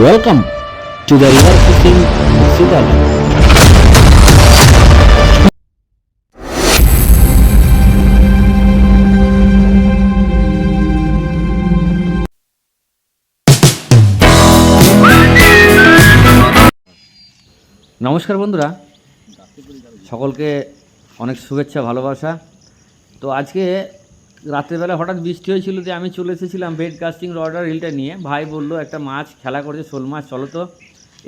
Welcome to the river fishing Sitagar. নমস্কার বন্ধুরা, সকলকে অনেক শুভেচ্ছা ভালোবাসা। তো আজকে রাত্রেবেলা হঠাৎ বৃষ্টি হয়েছিল যে আমি চলে এসেছিলাম বেড কাস্টিং রডার রিলটা নিয়ে। ভাই বললো একটা মাছ খেলা করেছে, শোল মাছ, চলো তো।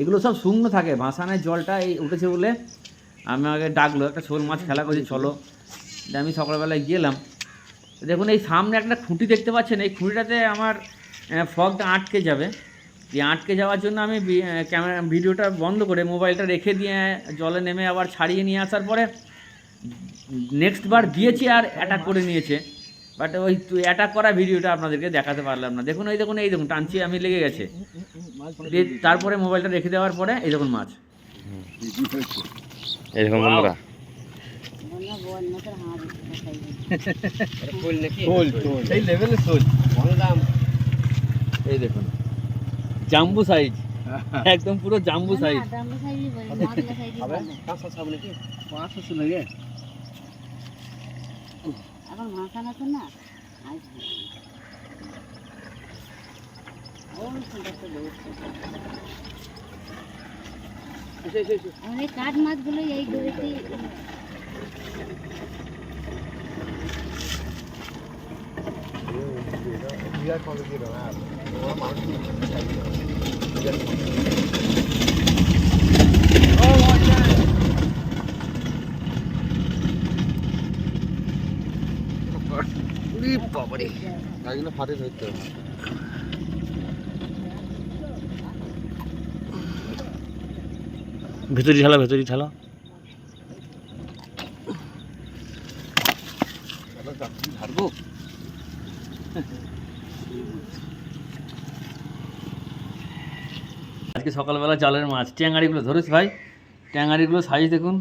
এগুলো সব শুকনো থাকে, ভাসানের জলটা এই উঠেছে বলে আমাকে ডাকলো, একটা শোল মাছ খেলা করেছে চলো। আমি সকালবেলায় গেলাম। দেখুন এই সামনে একটা খুঁটি দেখতে পাচ্ছেন, এই খুঁটিটাতে আমার ফগটা আটকে যাবে। দিয়ে আটকে যাওয়ার জন্য আমি ক্যামেরা ভিডিওটা বন্ধ করে মোবাইলটা রেখে দিয়ে জলে নেমে আবার ছাড়িয়ে নিয়ে আসার পরে নেক্সট বার দিয়েছি আর অ্যাটাক করে নিয়েছে। বাট ওই অ্যাটাক করা ভিডিওটা আপনাদেরকে দেখাতে পারলাম না। দেখুন এই দেখুন, এই দেখুন টানছি আমি, লেগে গেছে। দিয়ে তারপরে মোবাইলটা রেখে দেওয়ার পরে এই দেখুন মাছ। এই দেখুন বন্ধুরা, এই দেখুন জাম্বু সাইজ, একদম পুরো জাম্বু সাইজ। এখন ভাষা না তো না আমাদের কাঠ মাছগুলো এই দড়িতে ভেতরি ঠেলো, ভেতরি ঠেলো। আজকে সকালবেলা জালের মাছ ট্যাঙারিগুলো ধরেছি ভাই। ট্যাঙারিগুলো সাইজ দেখুন,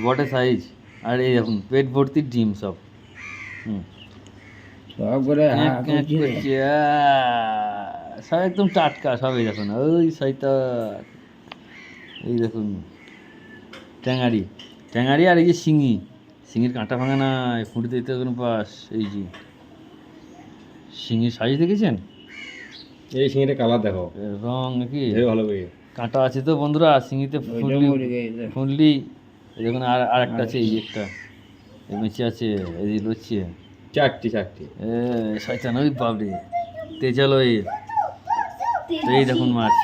বটে সাইজ। আর এই দেখুন পেট ভর্তি ডিম সব। সব একদম টাটকা সব। এই দেখুন ওই শয়তান, এই দেখুন ট্যাঙারি, ট্যাঙারি। আর এই যে শিঙি, শিঙির কাঁটা ভাঙা না, ফুটে দিতে কোনো পাস। এই যে শিঙির সাইজ দেখেছেন? এই শিঙিটা কালার দেখো, রং কি ভালো লাগে। কাঁটা আছে তো বন্ধুরা শিঙিতে, ফুললি। এই দেখুন আর একটা আছে, এই একটা মেচে আছে, এই যে লুচ্ছে চারটি শয়তান। ওই বাবরে তেজাল। এই দেখুন মাছ,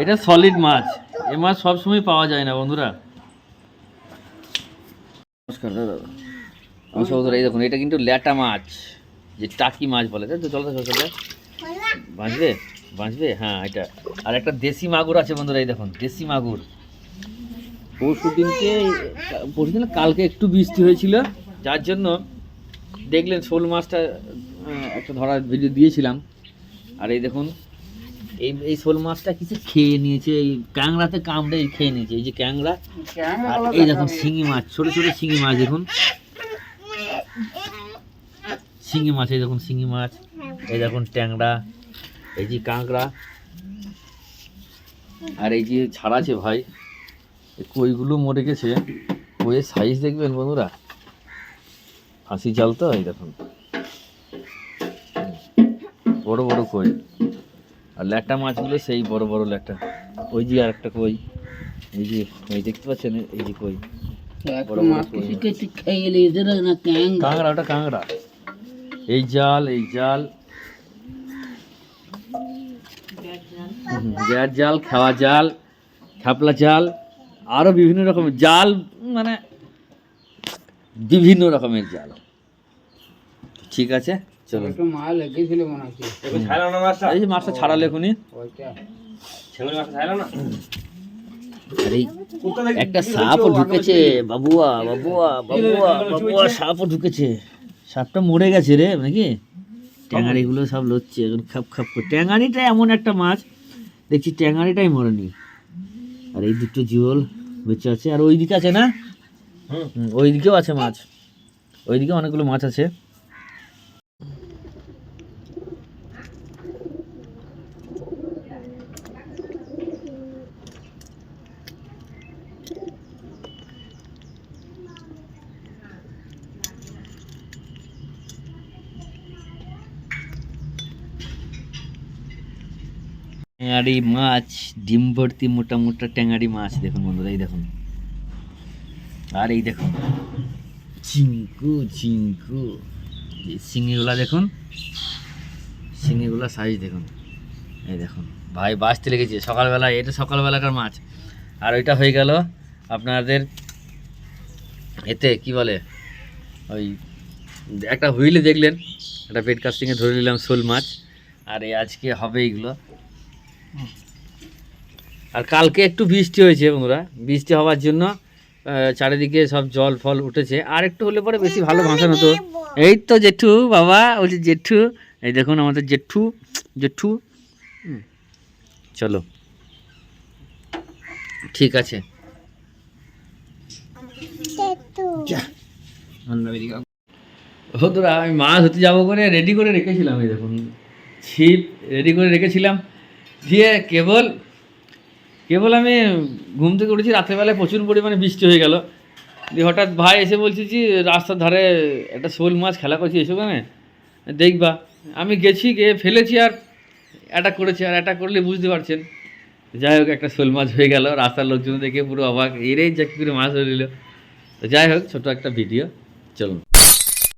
এটা সলিড মাছ। এ মাছ সবসময় পাওয়া যায় না বন্ধুরা। নমস্কার দাদা, নমস্কার বন্ধুরা। এই দেখুন এটা কিন্তু ল্যাটা মাছ, যে টাকি মাছ বলে, তাই তো? চলতে চলতে বাঁচবে বাঁচবে, হ্যাঁ এটা। আর একটা দেশি মাগুর আছে বন্ধুরা, এই দেখুন দেশি মাগুর। পরশুদিন কালকে একটু বৃষ্টি হয়েছিল, যার জন্য দেখলেন শোল মাছটা একটা ধরার ভিডিও দিয়েছিলাম। আর এই দেখুন এই শোল মাছটা কিছু খেয়ে নিয়েছে, এই ক্যাংড়াতে কামড়ে খেয়ে নিয়েছে, এই যে ক্যাংড়া। আর এই দেখুন শিঙি মাছ, ছোট ছোট শিঙি মাছ দেখুন, শিঙি মাছ। এই দেখুন শিঙি মাছ, এই দেখুন ট্যাংরা, এই যে কাঁকড়া। আর এই যে ছাড়াছে ভাই, কইগুলো মরে গেছে। কইয়ের সাইজ দেখবেন বন্ধুরা, ফাঁসি জাল তো। এই দেখুন বড় বড় কই। আর ল্যাটা মাছগুলো সেই বড় বড় ল্যাটা। ওই যে আর একটা কই, এই যে এই দেখতে পাচ্ছেন, এই যে কই, কাঁকড়া, ওটা কাঁকড়া। এই জাল, এই জাল, গ্যাস জাল, খাওয়া জাল, খাপলা জাল, আরো বিভিন্ন রকমের জাল, মানে বিভিন্ন রকমের জাল। ঠিক আছে চলো। এই যে মাছটা ছাড়ালে এখনই। একটা সাপও ঢুকেছে বাবুয়া, বাবুয়া, বাবুয়া, বাবুয়া, সাপও ঢুকেছে। সাপটা মরে গেছে রে নাকি? ট্যাঙারিগুলো সব লড়ছে এখন খাপ খাপ করে। ট্যাঙারিটা এমন একটা মাছ দেখছি, ট্যাঙারিটাই মরেনি। আর এই দুটো জিওল বেঁচে আছে। আর ওইদিকে আছে না, ওইদিকেও আছে মাছ, ওইদিকে অনেকগুলো মাছ আছে। ট্যাঙাড়ি মাছ, ডিম ভর্তি মোটা মোটা ট্যাঙাড়ি মাছ দেখুন বন্ধুরা, এই দেখুন। আর এই দেখুন চিঙ্কু চিঙ্কু, এই শিঙিগুলা দেখুন, শিঙিগুলা সাইজ দেখুন, এই দেখুন ভাই বাঁচতে লেগেছে সকালবেলা। এটা সকালবেলাকার মাছ। আর ওইটা হয়ে গেল আপনাদের এতে কি বলে, ওই একটা হুইলে দেখলেন, একটা বেড কাস্টিংয়ে ধরে নিলাম শোল মাছ। আর এই আজকে হবে এইগুলো। আর কালকে একটু বৃষ্টি হয়েছে বন্ধুরা, বৃষ্টি হওয়ার জন্য চারিদিকে সব জল ফল উঠেছে। আর একটু হলে পরে বেশি ভালো ভাসানো হতো। এই তো জেঠু বাবা, ওই যে জেঠু, এই দেখুন আমাদের জেঠু জেঠু। চলো ঠিক আছে। বন্ধুরা আমি মাছ ধরতে যাবো করে রেডি করে রেখেছিলাম, এই দেখুন ছিপ রেডি করে রেখেছিলাম। দিয়ে কেবল আমি ঘুম থেকে উঠেছি, রাত্রেবেলায় প্রচুর পরিমাণে বৃষ্টি হয়ে গেল। দিয়ে হঠাৎ ভাই এসে বলছে যে রাস্তার ধারে একটা শোল মাছ খেলা করছি, এসো কেন দেখবা। আমি গেছি, গিয়ে ফেলেছি, আর অ্যাটাক করেছি। আর অ্যাটাক করলে বুঝতে পারছেন। যাই হোক একটা শোল মাছ হয়ে গেল, রাস্তার লোকজন দেখে পুরো অবাক, এরেই যা কী করে মাছ ধরে নিল। তো যাই হোক ছোটো একটা ভিডিও, চলুন।